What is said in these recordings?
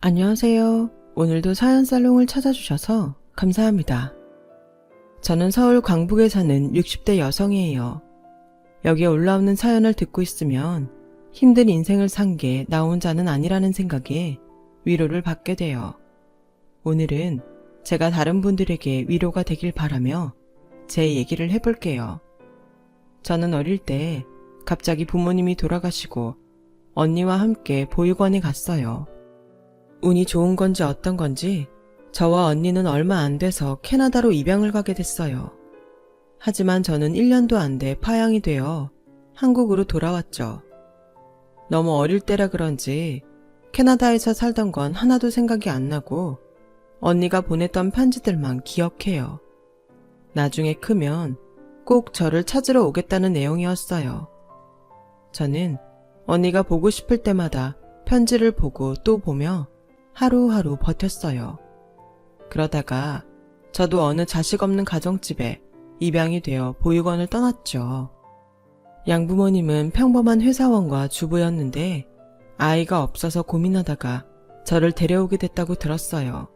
안녕하세요. 오늘도 사연살롱을 찾아주셔서 감사합니다. 저는 서울 광북에 사는 60대 여성이에요. 여기에 올라오는 사연을 듣고 있으면 힘든 인생을 산 게 나 혼자는 아니라는 생각에 위로를 받게 돼요. 오늘은 제가 다른 분들에게 위로가 되길 바라며 제 얘기를 해볼게요. 저는 어릴 때 갑자기 부모님이 돌아가시고 언니와 함께 보육원에 갔어요. 운이 좋은 건지 어떤 건지 저와 언니는 얼마 안 돼서 캐나다로 입양을 가게 됐어요. 하지만 저는 1년도 안 돼 파양이 되어 한국으로 돌아왔죠. 너무 어릴 때라 그런지 캐나다에서 살던 건 하나도 생각이 안 나고 언니가 보냈던 편지들만 기억해요. 나중에 크면 꼭 저를 찾으러 오겠다는 내용이었어요. 저는 언니가 보고 싶을 때마다 편지를 보고 또 보며 하루하루 버텼어요. 그러다가 저도 어느 자식 없는 가정집에 입양이 되어 보육원을 떠났죠. 양부모님은 평범한 회사원과 주부였는데 아이가 없어서 고민하다가 저를 데려오게 됐다고 들었어요.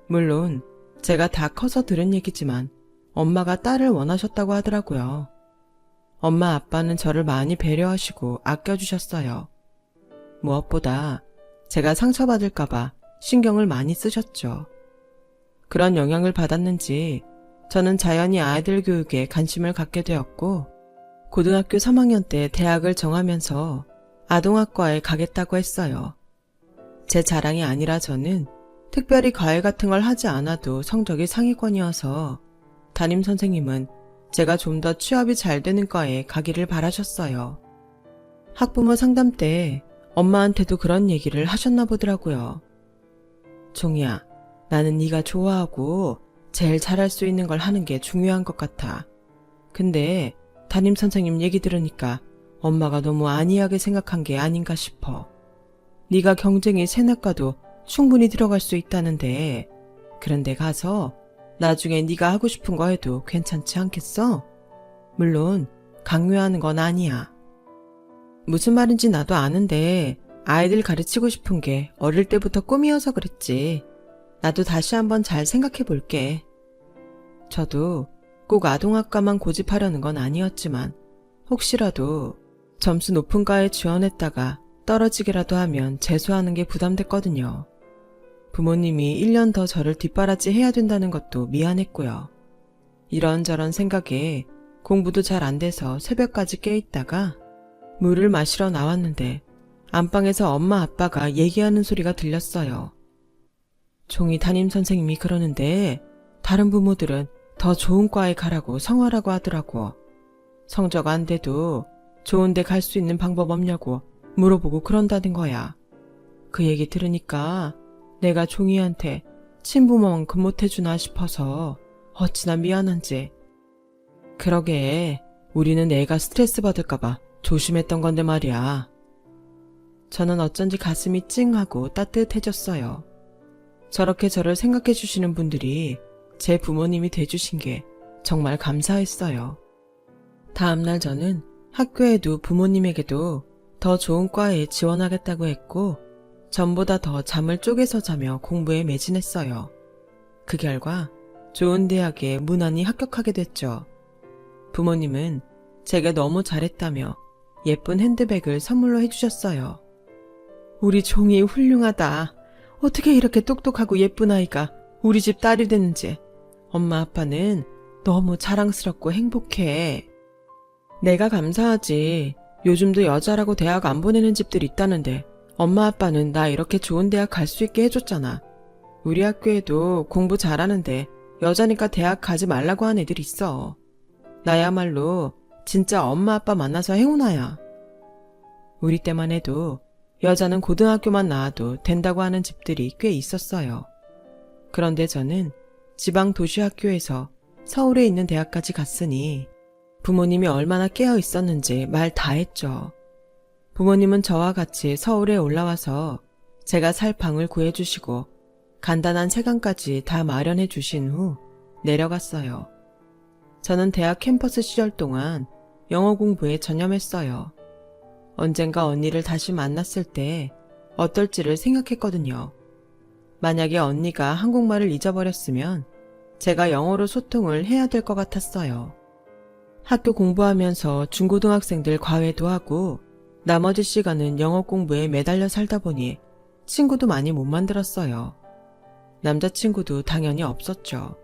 물론 제가 다 커서 들은 얘기지만 엄마가 딸을 원하셨다고 하더라고요. 엄마 아빠는 저를 많이 배려하시고 아껴주셨어요. 무엇보다 제가 상처받을까봐 신경을 많이 쓰셨죠. 그런 영향을 받았는지 저는 자연히 아이들 교육에 관심을 갖게 되었고 고등학교 3학년 때 대학을 정하면서 아동학과에 가겠다고 했어요. 제 자랑이 아니라 저는 특별히 과외 같은 걸 하지 않아도 성적이 상위권이어서 담임선생님은 제가 좀 더 취업이 잘 되는 과에 가기를 바라셨어요. 학부모 상담 때 엄마한테도 그런 얘기를 하셨나 보더라고요. 종이야, 나는 네가 좋아하고 제일 잘할 수 있는 걸 하는 게 중요한 것 같아. 근데 담임선생님 얘기 들으니까 엄마가 너무 안이하게 생각한 게 아닌가 싶어. 네가 경쟁이 세나과도 충분히 들어갈 수 있다는데 그런데 가서 나중에 네가 하고 싶은 거 해도 괜찮지 않겠어? 물론 강요하는 건 아니야. 무슨 말인지 나도 아는데 아이들 가르치고 싶은 게 어릴 때부터 꿈이어서 그랬지. 나도 다시 한번 잘 생각해 볼게. 저도 꼭 아동학과만 고집하려는 건 아니었지만 혹시라도 점수 높은 과에 지원했다가 떨어지기라도 하면 재수하는 게 부담됐거든요. 부모님이 1년 더 저를 뒷바라지 해야 된다는 것도 미안했고요. 이런저런 생각에 공부도 잘 안 돼서 새벽까지 깨있다가 물을 마시러 나왔는데 안방에서 엄마 아빠가 얘기하는 소리가 들렸어요. 종이 담임선생님이 그러는데 다른 부모들은 더 좋은 과에 가라고 성화라고 하더라고. 성적 안 돼도 좋은 데 갈 수 있는 방법 없냐고 물어보고 그런다는 거야. 그 얘기 들으니까 내가 종이한테 친부모만큼 못해주나 싶어서 어찌나 미안한지. 그러게 우리는 애가 스트레스 받을까봐 조심했던 건데 말이야. 저는 어쩐지 가슴이 찡하고 따뜻해졌어요. 저렇게 저를 생각해 주시는 분들이 제 부모님이 돼주신 게 정말 감사했어요. 다음날 저는 학교에도 부모님에게도 더 좋은 과에 지원하겠다고 했고 전보다 더 잠을 쪼개서 자며 공부에 매진했어요. 그 결과 좋은 대학에 무난히 합격하게 됐죠. 부모님은 제가 너무 잘했다며 예쁜 핸드백을 선물로 해주셨어요. 우리 종이 훌륭하다. 어떻게 이렇게 똑똑하고 예쁜 아이가 우리 집 딸이 됐는지 엄마 아빠는 너무 자랑스럽고 행복해. 내가 감사하지. 요즘도 여자라고 대학 안 보내는 집들 있다는데 엄마 아빠는 나 이렇게 좋은 대학 갈 수 있게 해줬잖아. 우리 학교에도 공부 잘하는데 여자니까 대학 가지 말라고 한 애들 있어. 나야말로 진짜 엄마 아빠 만나서 행운아야. 우리 때만 해도 여자는 고등학교만 나와도 된다고 하는 집들이 꽤 있었어요. 그런데 저는 지방 도시 학교에서 서울에 있는 대학까지 갔으니 부모님이 얼마나 깨어 있었는지 말 다 했죠. 부모님은 저와 같이 서울에 올라와서 제가 살 방을 구해주시고 간단한 세간까지 다 마련해 주신 후 내려갔어요. 저는 대학 캠퍼스 시절 동안 영어 공부에 전념했어요. 언젠가 언니를 다시 만났을 때 어떨지를 생각했거든요. 만약에 언니가 한국말을 잊어버렸으면 제가 영어로 소통을 해야 될 것 같았어요. 학교 공부하면서 중고등학생들 과외도 하고 나머지 시간은 영어 공부에 매달려 살다 보니 친구도 많이 못 만들었어요. 남자친구도 당연히 없었죠.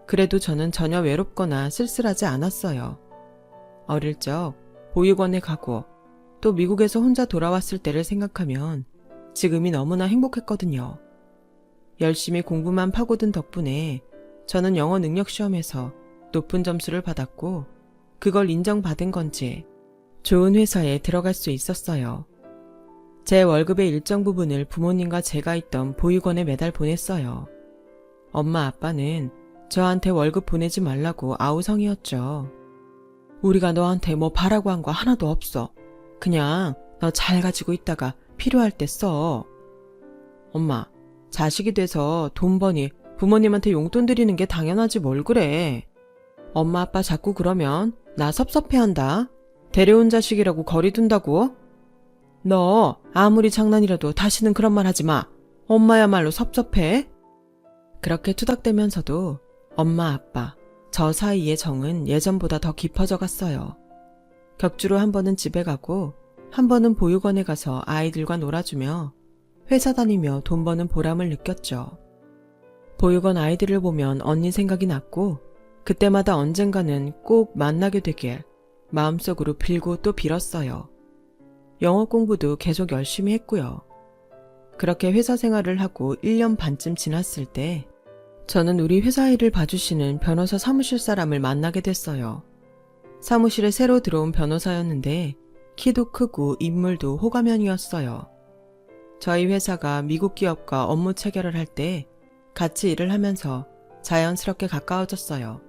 그래도 저는 전혀 외롭거나 쓸쓸하지 않았어요. 어릴 적 보육원에 가고 또 미국에서 혼자 돌아왔을 때를 생각하면 지금이 너무나 행복했거든요. 열심히 공부만 파고든 덕분에 저는 영어 능력 시험에서 높은 점수를 받았고 그걸 인정받은 건지 좋은 회사에 들어갈 수 있었어요. 제 월급의 일정 부분을 부모님과 제가 있던 보육원에 매달 보냈어요. 엄마 아빠는 저한테 월급 보내지 말라고 아우성이었죠. 우리가 너한테 뭐 바라고 한 거 하나도 없어. 그냥 너 잘 가지고 있다가 필요할 때 써. 엄마, 자식이 돼서 돈 버니 부모님한테 용돈 드리는 게 당연하지 뭘 그래. 엄마 아빠 자꾸 그러면 나 섭섭해한다. 데려온 자식이라고 거리 둔다고? 너 아무리 장난이라도 다시는 그런 말 하지 마. 엄마야말로 섭섭해. 그렇게 투닥대면서도 엄마 아빠 저 사이의 정은 예전보다 더 깊어져 갔어요. 격주로 한 번은 집에 가고 한 번은 보육원에 가서 아이들과 놀아주며 회사 다니며 돈 버는 보람을 느꼈죠. 보육원 아이들을 보면 언니 생각이 났고 그때마다 언젠가는 꼭 만나게 되길 마음속으로 빌고 또 빌었어요. 영어 공부도 계속 열심히 했고요. 그렇게 회사 생활을 하고 1년 반쯤 지났을 때 저는 우리 회사 일을 봐주시는 변호사 사무실 사람을 만나게 됐어요. 사무실에 새로 들어온 변호사였는데 키도 크고 인물도 호감형이었어요. 저희 회사가 미국 기업과 업무 체결을 할 때 같이 일을 하면서 자연스럽게 가까워졌어요.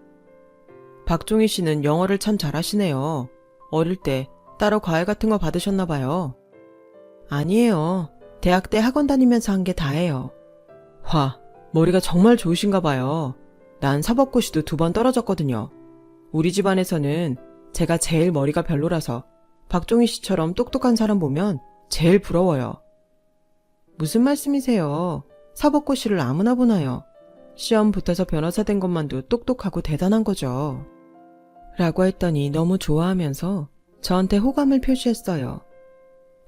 박종희 씨는 영어를 참 잘하시네요. 어릴 때 따로 과외 같은 거 받으셨나 봐요. 아니에요. 대학 때 학원 다니면서 한 게 다예요. 와, 머리가 정말 좋으신가 봐요. 난 사법고시도 2번 떨어졌거든요. 우리 집안에서는 제가 제일 머리가 별로라서 박종희 씨처럼 똑똑한 사람 보면 제일 부러워요. 무슨 말씀이세요? 사법고시를 아무나 보나요? 시험 붙어서 변호사 된 것만도 똑똑하고 대단한 거죠. 라고 했더니 너무 좋아하면서 저한테 호감을 표시했어요.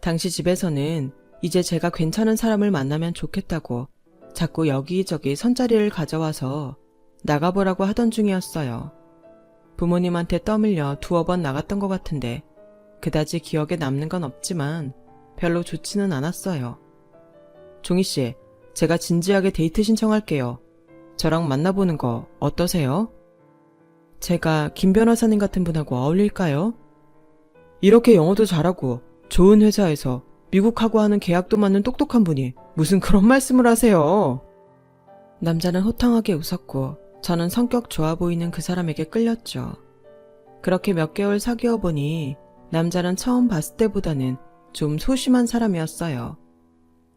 당시 집에서는 이제 제가 괜찮은 사람을 만나면 좋겠다고 자꾸 여기저기 선자리를 가져와서 나가보라고 하던 중이었어요. 부모님한테 떠밀려 2번 나갔던 것 같은데 그다지 기억에 남는 건 없지만 별로 좋지는 않았어요. 종희씨, 제가 진지하게 데이트 신청할게요. 저랑 만나보는 거 어떠세요? 제가 김 변호사님 같은 분하고 어울릴까요? 이렇게 영어도 잘하고 좋은 회사에서 미국하고 하는 계약도 맞는 똑똑한 분이 무슨 그런 말씀을 하세요? 남자는 호탕하게 웃었고 저는 성격 좋아 보이는 그 사람에게 끌렸죠. 그렇게 몇 개월 사귀어 보니 남자는 처음 봤을 때보다는 좀 소심한 사람이었어요.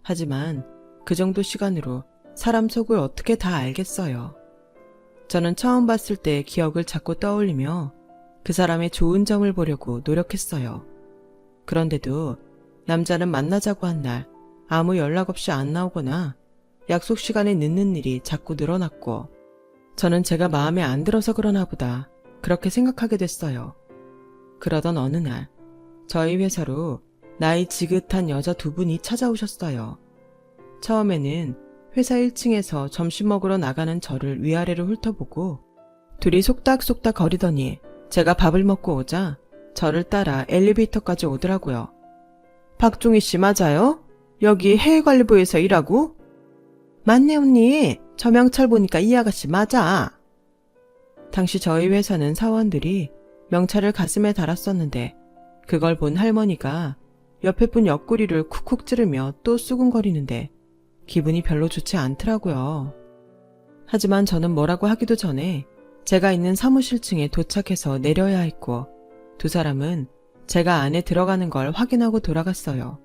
하지만 그 정도 시간으로 사람 속을 어떻게 다 알겠어요. 저는 처음 봤을 때의 기억을 자꾸 떠올리며 그 사람의 좋은 점을 보려고 노력했어요. 그런데도 남자는 만나자고 한 날 아무 연락 없이 안 나오거나 약속 시간에 늦는 일이 자꾸 늘어났고 저는 제가 마음에 안 들어서 그러나 보다 그렇게 생각하게 됐어요. 그러던 어느 날 저희 회사로 나이 지긋한 여자 2분이 찾아오셨어요. 처음에는 회사 1층에서 점심 먹으러 나가는 저를 위아래로 훑어보고 둘이 속닥속닥 거리더니 제가 밥을 먹고 오자 저를 따라 엘리베이터까지 오더라고요. 박종희 씨 맞아요? 여기 해외관리부에서 일하고? 맞네 언니. 저 명찰 보니까 이 아가씨 맞아. 당시 저희 회사는 사원들이 명찰을 가슴에 달았었는데 그걸 본 할머니가 옆에 분 옆구리를 쿡쿡 찌르며 또 수근거리는데 기분이 별로 좋지 않더라고요. 하지만 저는 뭐라고 하기도 전에 제가 있는 사무실층에 도착해서 내려야 했고 두 사람은 제가 안에 들어가는 걸 확인하고 돌아갔어요.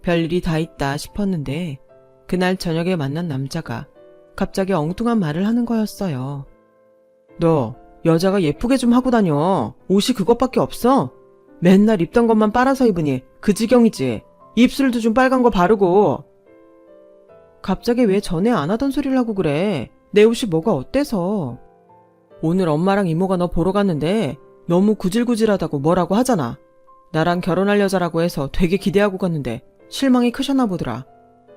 별일이 다 있다 싶었는데 그날 저녁에 만난 남자가 갑자기 엉뚱한 말을 하는 거였어요. 너 여자가 예쁘게 좀 하고 다녀. 옷이 그것밖에 없어? 맨날 입던 것만 빨아서 입으니 그 지경이지. 입술도 좀 빨간 거 바르고. 갑자기 왜 전에 안 하던 소리를 하고 그래? 내 옷이 뭐가 어때서? 오늘 엄마랑 이모가 너 보러 갔는데 너무 구질구질하다고 뭐라고 하잖아. 나랑 결혼할 여자라고 해서 되게 기대하고 갔는데 실망이 크셨나 보더라.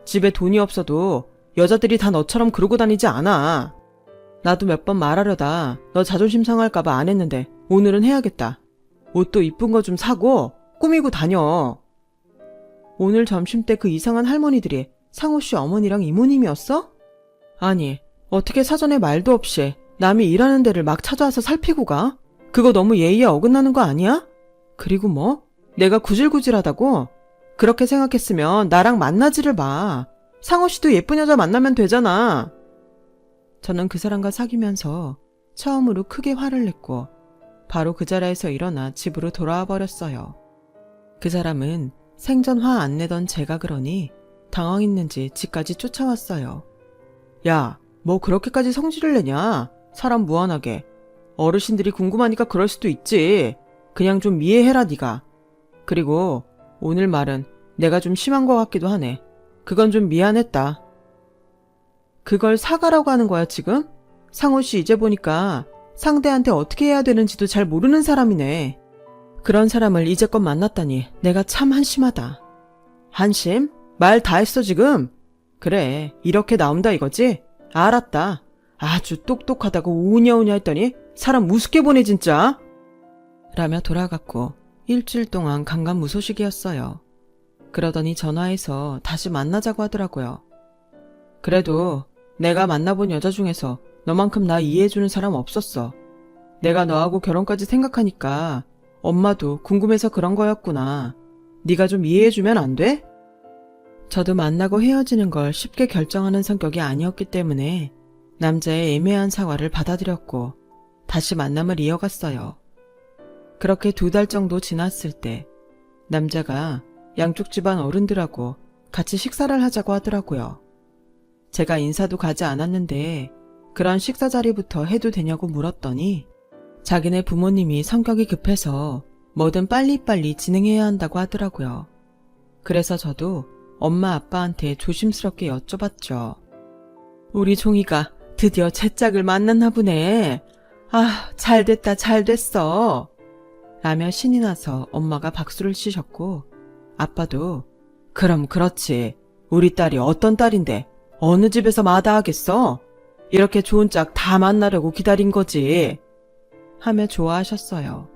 집에 돈이 없어도 여자들이 다 너처럼 그러고 다니지 않아. 나도 몇 번 말하려다 너 자존심 상할까봐 안 했는데 오늘은 해야겠다. 옷도 이쁜 거 좀 사고 꾸미고 다녀. 오늘 점심때 그 이상한 할머니들이 상호씨 어머니랑 이모님이었어? 아니, 어떻게 사전에 말도 없이 남이 일하는 데를 막 찾아와서 살피고 가? 그거 너무 예의에 어긋나는 거 아니야? 그리고 뭐? 내가 구질구질하다고? 그렇게 생각했으면 나랑 만나지를 마. 상호씨도 예쁜 여자 만나면 되잖아. 저는 그 사람과 사귀면서 처음으로 크게 화를 냈고 바로 그 자리에서 일어나 집으로 돌아와 버렸어요. 그 사람은 생전 화 안 내던 제가 그러니 당황했는지 집까지 쫓아왔어요. 야, 뭐 그렇게까지 성질을 내냐? 사람 무한하게. 어르신들이 궁금하니까 그럴 수도 있지. 그냥 좀 이해해라 네가. 그리고 오늘 말은 내가 좀 심한 것 같기도 하네. 그건 좀 미안했다. 그걸 사과라고 하는 거야 지금? 상호씨 이제 보니까 상대한테 어떻게 해야 되는지도 잘 모르는 사람이네. 그런 사람을 이제껏 만났다니 내가 참 한심하다. 한심? 말 다 했어 지금? 그래, 이렇게 나온다 이거지? 알았다. 아주 똑똑하다고 우냐우냐 했더니 사람 우습게 보내 진짜. 라며 돌아갔고 일주일 동안 강간무소식이었어요. 그러더니 전화해서 다시 만나자고 하더라고요. 그래도 내가 만나본 여자 중에서 너만큼 나 이해해주는 사람 없었어. 내가 너하고 결혼까지 생각하니까 엄마도 궁금해서 그런 거였구나. 네가 좀 이해해주면 안 돼? 저도 만나고 헤어지는 걸 쉽게 결정하는 성격이 아니었기 때문에 남자의 애매한 사과를 받아들였고 다시 만남을 이어갔어요. 그렇게 2달 정도 지났을 때 남자가 양쪽 집안 어른들하고 같이 식사를 하자고 하더라고요. 제가 인사도 가지 않았는데 그런 식사 자리부터 해도 되냐고 물었더니 자기네 부모님이 성격이 급해서 뭐든 빨리빨리 진행해야 한다고 하더라고요. 그래서 저도 엄마 아빠한테 조심스럽게 여쭤봤죠. 우리 종이가 드디어 제 짝을 만났나 보네. 아, 잘됐다 잘됐어. 라며 신이 나서 엄마가 박수를 치셨고 아빠도 그럼 그렇지. 우리 딸이 어떤 딸인데 어느 집에서 마다하겠어? 이렇게 좋은 짝 다 만나려고 기다린 거지. 하며 좋아하셨어요.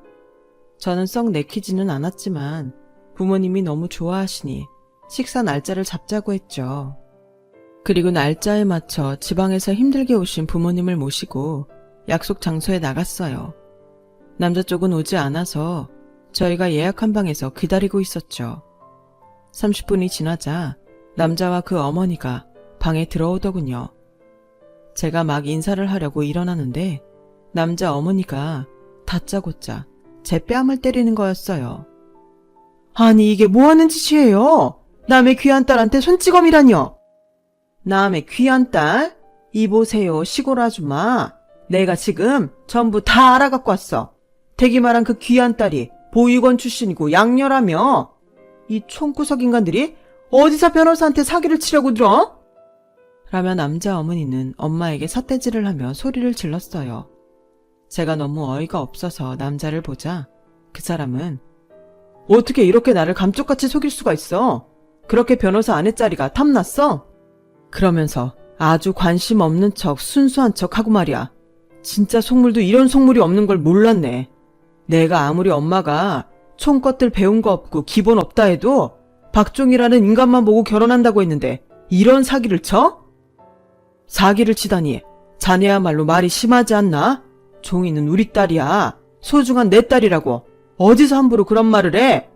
저는 썩 내키지는 않았지만 부모님이 너무 좋아하시니 식사 날짜를 잡자고 했죠. 그리고 날짜에 맞춰 지방에서 힘들게 오신 부모님을 모시고 약속 장소에 나갔어요. 남자 쪽은 오지 않아서 저희가 예약한 방에서 기다리고 있었죠. 30분이 지나자 남자와 그 어머니가 방에 들어오더군요. 제가 막 인사를 하려고 일어나는데 남자 어머니가 다짜고짜 제 뺨을 때리는 거였어요. 아니 이게 뭐하는 짓이에요? 남의 귀한 딸한테 손찌검이라뇨. 남의 귀한 딸? 이보세요 시골 아줌마. 내가 지금 전부 다 알아갖고 왔어. 대기 말한 그 귀한 딸이 보육원 출신이고 양녀라며. 이 총구석 인간들이 어디서 변호사한테 사기를 치려고 들어? 라며 남자 어머니는 엄마에게 삿대질을 하며 소리를 질렀어요. 제가 너무 어이가 없어서 남자를 보자 그 사람은 어떻게 이렇게 나를 감쪽같이 속일 수가 있어? 그렇게 변호사 아내짜리가 탐났어? 그러면서 아주 관심 없는 척 순수한 척 하고 말이야. 진짜 속물도 이런 속물이 없는 걸 몰랐네. 내가 아무리 엄마가 총것들 배운 거 없고 기본 없다 해도 박종이라는 인간만 보고 결혼한다고 했는데 이런 사기를 쳐? 사기를 치다니 자네야말로 말이 심하지 않나? 종이는 우리 딸이야. 소중한 내 딸이라고. 어디서 함부로 그런 말을 해?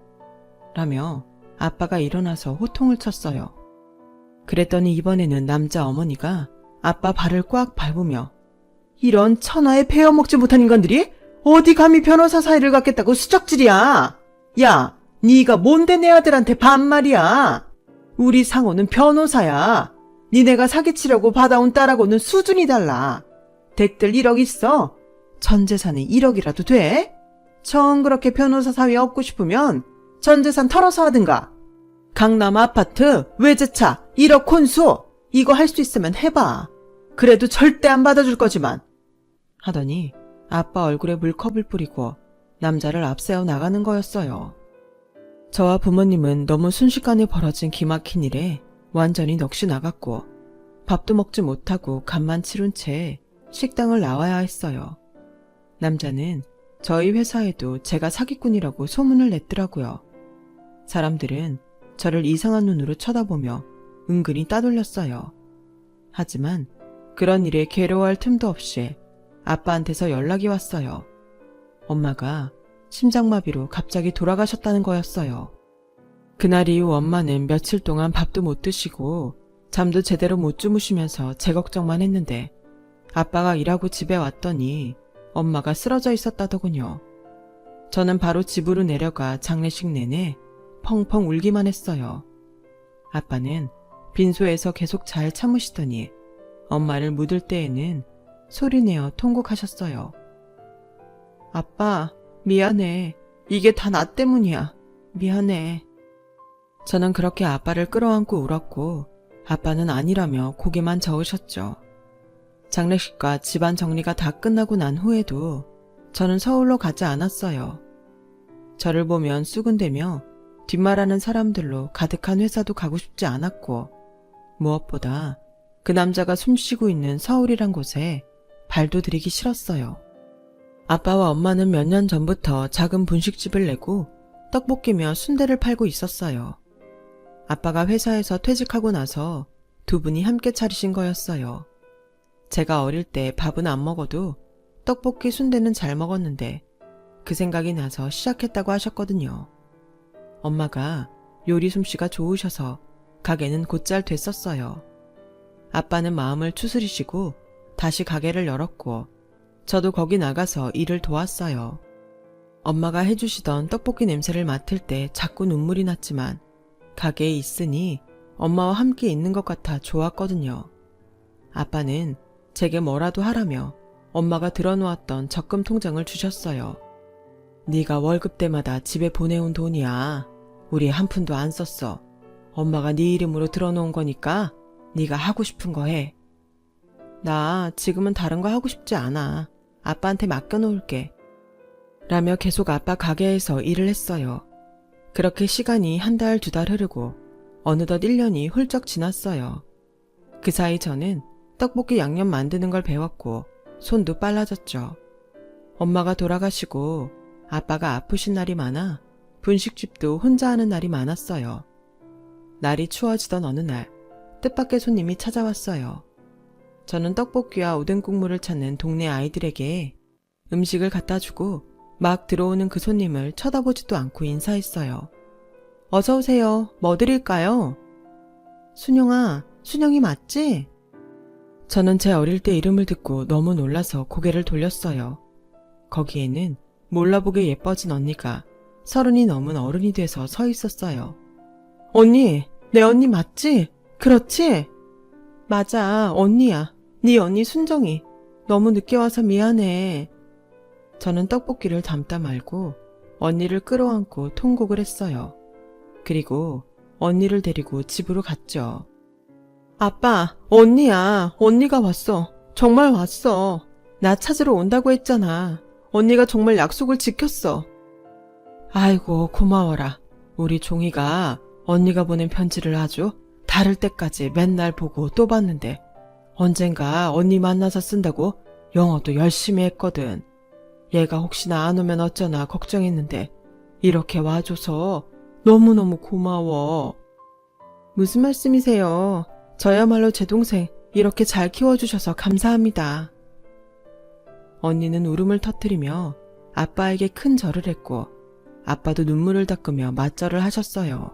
라며 아빠가 일어나서 호통을 쳤어요. 그랬더니 이번에는 남자 어머니가 아빠 발을 꽉 밟으며 이런 천하에 베어먹지 못한 인간들이 어디 감히 변호사 사이를 갖겠다고 수작질이야. 야, 네가 뭔데 내 아들한테 반말이야. 우리 상호는 변호사야. 니네가 사기치려고 받아온 딸하고는 수준이 달라. 댁들 1억 있어. 전 재산이 1억이라도 돼? 정 그렇게 변호사 사위 얻고 싶으면 전 재산 털어서 하든가. 강남 아파트 외제차 1억 혼수 이거 할 수 있으면 해봐. 그래도 절대 안 받아줄 거지만. 하더니 아빠 얼굴에 물컵을 뿌리고 남자를 앞세워 나가는 거였어요. 저와 부모님은 너무 순식간에 벌어진 기막힌 일에 완전히 넋이 나갔고 밥도 먹지 못하고 간만 치룬 채 식당을 나와야 했어요. 남자는 저희 회사에도 제가 사기꾼이라고 소문을 냈더라고요. 사람들은 저를 이상한 눈으로 쳐다보며 은근히 따돌렸어요. 하지만 그런 일에 괴로워할 틈도 없이 아빠한테서 연락이 왔어요. 엄마가 심장마비로 갑자기 돌아가셨다는 거였어요. 그날 이후 엄마는 며칠 동안 밥도 못 드시고 잠도 제대로 못 주무시면서 제 걱정만 했는데 아빠가 일하고 집에 왔더니 엄마가 쓰러져 있었다더군요. 저는 바로 집으로 내려가 장례식 내내 펑펑 울기만 했어요. 아빠는 빈소에서 계속 잘 참으시더니 엄마를 묻을 때에는 소리내어 통곡하셨어요. 아빠, 미안해. 이게 다 나 때문이야. 미안해. 저는 그렇게 아빠를 끌어안고 울었고 아빠는 아니라며 고개만 저으셨죠. 장례식과 집안 정리가 다 끝나고 난 후에도 저는 서울로 가지 않았어요. 저를 보면 쑥은대며 뒷말하는 사람들로 가득한 회사도 가고 싶지 않았고 무엇보다 그 남자가 숨쉬고 있는 서울이란 곳에 발도 들이기 싫었어요. 아빠와 엄마는 몇 년 전부터 작은 분식집을 내고 떡볶이며 순대를 팔고 있었어요. 아빠가 회사에서 퇴직하고 나서 두 분이 함께 차리신 거였어요. 제가 어릴 때 밥은 안 먹어도 떡볶이 순대는 잘 먹었는데 그 생각이 나서 시작했다고 하셨거든요. 엄마가 요리 솜씨가 좋으셔서 가게는 곧잘 됐었어요. 아빠는 마음을 추스리시고 다시 가게를 열었고 저도 거기 나가서 일을 도왔어요. 엄마가 해주시던 떡볶이 냄새를 맡을 때 자꾸 눈물이 났지만 가게에 있으니 엄마와 함께 있는 것 같아 좋았거든요. 아빠는 제게 뭐라도 하라며 엄마가 들어놓았던 적금 통장을 주셨어요. 네가 월급 때마다 집에 보내온 돈이야. 우리 한 푼도 안 썼어. 엄마가 네 이름으로 들어놓은 거니까 네가 하고 싶은 거 해. 나 지금은 다른 거 하고 싶지 않아. 아빠한테 맡겨놓을게. 라며 계속 아빠 가게에서 일을 했어요. 그렇게 시간이 한 달, 두 달 흐르고 어느덧 1년이 훌쩍 지났어요. 그 사이 저는 떡볶이 양념 만드는 걸 배웠고 손도 빨라졌죠. 엄마가 돌아가시고 아빠가 아프신 날이 많아 분식집도 혼자 하는 날이 많았어요. 날이 추워지던 어느 날 뜻밖의 손님이 찾아왔어요. 저는 떡볶이와 오뎅 국물을 찾는 동네 아이들에게 음식을 갖다 주고 막 들어오는 그 손님을 쳐다보지도 않고 인사했어요. 어서 오세요. 뭐 드릴까요? 순영아, 순영이 맞지? 저는 제 어릴 때 이름을 듣고 너무 놀라서 고개를 돌렸어요. 거기에는 몰라보게 예뻐진 언니가 30이 넘은 어른이 돼서 서 있었어요. 언니, 내 언니 맞지? 그렇지? 맞아, 언니야. 네 언니 순정이. 너무 늦게 와서 미안해. 저는 떡볶이를 담다 말고 언니를 끌어안고 통곡을 했어요. 그리고 언니를 데리고 집으로 갔죠. 아빠, 언니야. 언니가 왔어. 정말 왔어. 나 찾으러 온다고 했잖아. 언니가 정말 약속을 지켰어. 아이고, 고마워라. 우리 종이가 언니가 보낸 편지를 아주 다를 때까지 맨날 보고 또 봤는데 언젠가 언니 만나서 쓴다고 영어도 열심히 했거든. 얘가 혹시나 안 오면 어쩌나 걱정했는데 이렇게 와줘서 너무너무 고마워. 무슨 말씀이세요? 저야말로 제 동생 이렇게 잘 키워주셔서 감사합니다. 언니는 울음을 터뜨리며 아빠에게 큰 절을 했고 아빠도 눈물을 닦으며 맞절을 하셨어요.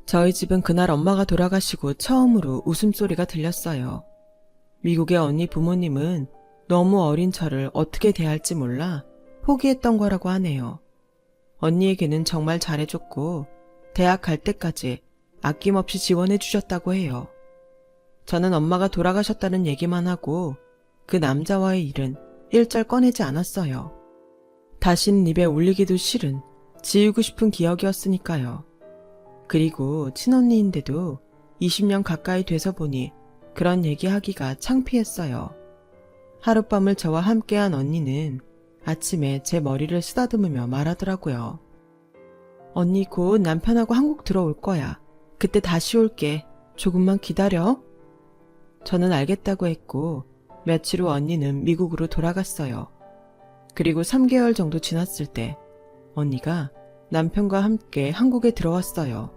저희 집은 그날 엄마가 돌아가시고 처음으로 웃음소리가 들렸어요. 미국의 언니 부모님은 너무 어린 저를 어떻게 대할지 몰라 포기했던 거라고 하네요. 언니에게는 정말 잘해줬고 대학 갈 때까지 아낌없이 지원해 주셨다고 해요. 저는 엄마가 돌아가셨다는 얘기만 하고 그 남자와의 일은 일절 꺼내지 않았어요. 다신 입에 올리기도 싫은 지우고 싶은 기억이었으니까요. 그리고 친언니인데도 20년 가까이 돼서 보니 그런 얘기하기가 창피했어요. 하룻밤을 저와 함께한 언니는 아침에 제 머리를 쓰다듬으며 말하더라고요. 언니 곧 남편하고 한국 들어올 거야. 그때 다시 올게. 조금만 기다려. 저는 알겠다고 했고 며칠 후 언니는 미국으로 돌아갔어요. 그리고 3개월 정도 지났을 때 언니가 남편과 함께 한국에 들어왔어요.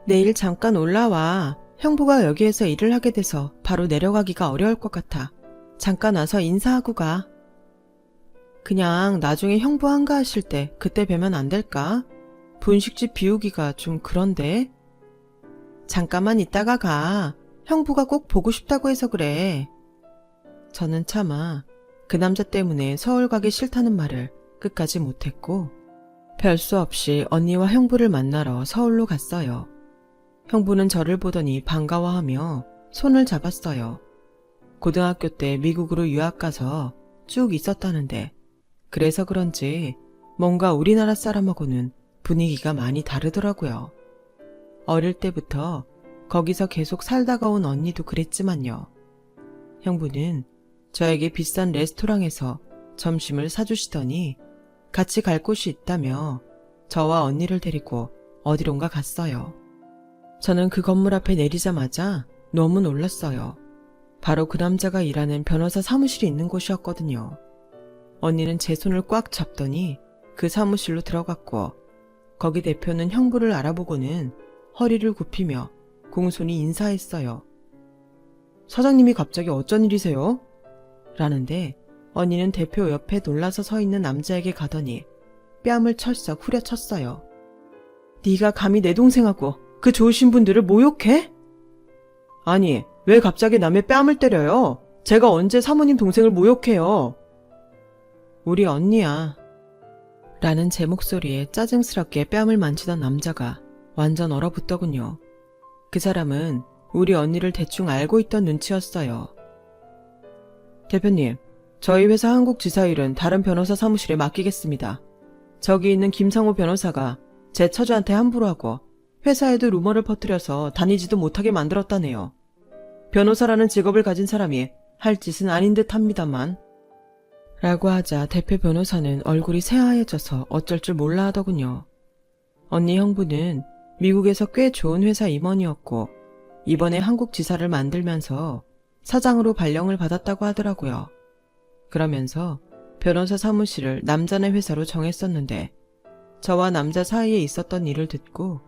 내일 잠깐 올라와. 형부가 여기에서 일을 하게 돼서 바로 내려가기가 어려울 것 같아. 잠깐 와서 인사하고 가. 그냥 나중에 형부 한가하실 때 그때 뵈면 안 될까? 분식집 비우기가 좀 그런데. 잠깐만 있다가 가. 형부가 꼭 보고 싶다고 해서 그래. 저는 차마 그 남자 때문에 서울 가기 싫다는 말을 끝까지 못했고 별 수 없이 언니와 형부를 만나러 서울로 갔어요. 형부는 저를 보더니 반가워하며 손을 잡았어요. 고등학교 때 미국으로 유학 가서 쭉 있었다는데 그래서 그런지 뭔가 우리나라 사람하고는 분위기가 많이 다르더라고요. 어릴 때부터 거기서 계속 살다가 온 언니도 그랬지만요. 형부는 저에게 비싼 레스토랑에서 점심을 사주시더니 같이 갈 곳이 있다며 저와 언니를 데리고 어디론가 갔어요. 저는 그 건물 앞에 내리자마자 너무 놀랐어요. 바로 그 남자가 일하는 변호사 사무실이 있는 곳이었거든요. 언니는 제 손을 꽉 잡더니 그 사무실로 들어갔고 거기 대표는 형부를 알아보고는 허리를 굽히며 공손히 인사했어요. 사장님이 갑자기 어쩐 일이세요? 라는데 언니는 대표 옆에 놀라서 서 있는 남자에게 가더니 뺨을 철썩 후려쳤어요. 네가 감히 내 동생하고 그 좋으신 분들을 모욕해? 아니, 왜 갑자기 남의 뺨을 때려요? 제가 언제 사모님 동생을 모욕해요? 우리 언니야. 라는 제 목소리에 짜증스럽게 뺨을 만지던 남자가 완전 얼어붙더군요. 그 사람은 우리 언니를 대충 알고 있던 눈치였어요. 대표님, 저희 회사 한국 지사 일은 다른 변호사 사무실에 맡기겠습니다. 저기 있는 김상호 변호사가 제 처자한테 함부로 하고 회사에도 루머를 퍼뜨려서 다니지도 못하게 만들었다네요. 변호사라는 직업을 가진 사람이 할 짓은 아닌 듯 합니다만. 라고 하자 대표 변호사는 얼굴이 새하얘져서 어쩔 줄 몰라 하더군요. 언니 형부는 미국에서 꽤 좋은 회사 임원이었고 이번에 한국 지사를 만들면서 사장으로 발령을 받았다고 하더라고요. 그러면서 변호사 사무실을 남자네 회사로 정했었는데 저와 남자 사이에 있었던 일을 듣고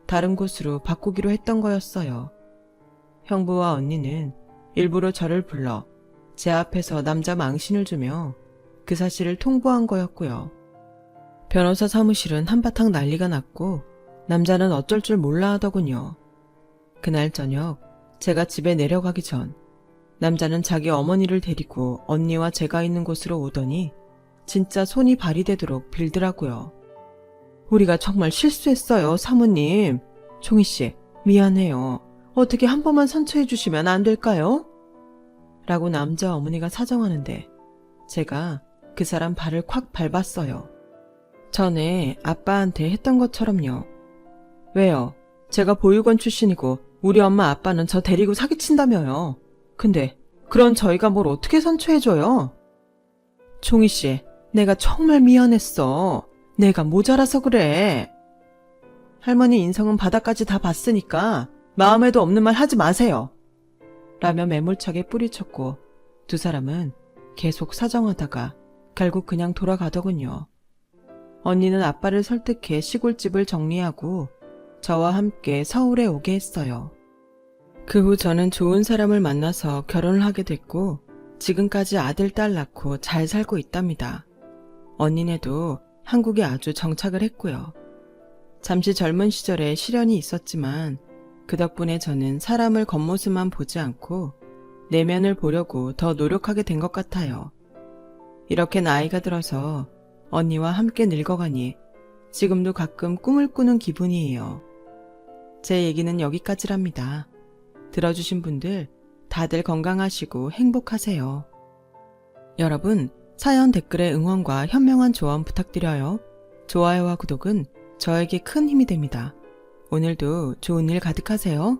다른 곳으로 바꾸기로 했던 거였어요. 형부와 언니는 일부러 저를 불러 제 앞에서 남자 망신을 주며 그 사실을 통보한 거였고요. 변호사 사무실은 한바탕 난리가 났고 남자는 어쩔 줄 몰라 하더군요. 그날 저녁 제가 집에 내려가기 전 남자는 자기 어머니를 데리고 언니와 제가 있는 곳으로 오더니 진짜 손이 발이 되도록 빌더라고요. 우리가 정말 실수했어요, 사모님. 종희씨, 미안해요. 어떻게 한 번만 선처해 주시면 안 될까요? 라고 남자 어머니가 사정하는데 제가 그 사람 발을 콱 밟았어요. 전에 아빠한테 했던 것처럼요. 왜요? 제가 보육원 출신이고 우리 엄마 아빠는 저 데리고 사기친다며요. 근데 그런 저희가 뭘 어떻게 선처해줘요? 종희씨, 내가 정말 미안했어. 내가 모자라서 그래. 할머니 인성은 바닥까지 다 봤으니까 마음에도 없는 말 하지 마세요. 라며 매몰차게 뿌리쳤고 두 사람은 계속 사정하다가 결국 그냥 돌아가더군요. 언니는 아빠를 설득해 시골집을 정리하고 저와 함께 서울에 오게 했어요. 그 후 저는 좋은 사람을 만나서 결혼을 하게 됐고 지금까지 아들, 딸 낳고 잘 살고 있답니다. 언니네도 한국에 아주 정착을 했고요. 잠시 젊은 시절에 시련이 있었지만 그 덕분에 저는 사람을 겉모습만 보지 않고 내면을 보려고 더 노력하게 된 것 같아요. 이렇게 나이가 들어서 언니와 함께 늙어가니 지금도 가끔 꿈을 꾸는 기분이에요. 제 얘기는 여기까지랍니다. 들어주신 분들 다들 건강하시고 행복하세요. 여러분, 사연 댓글에 응원과 현명한 조언 부탁드려요. 좋아요와 구독은 저에게 큰 힘이 됩니다. 오늘도 좋은 일 가득하세요.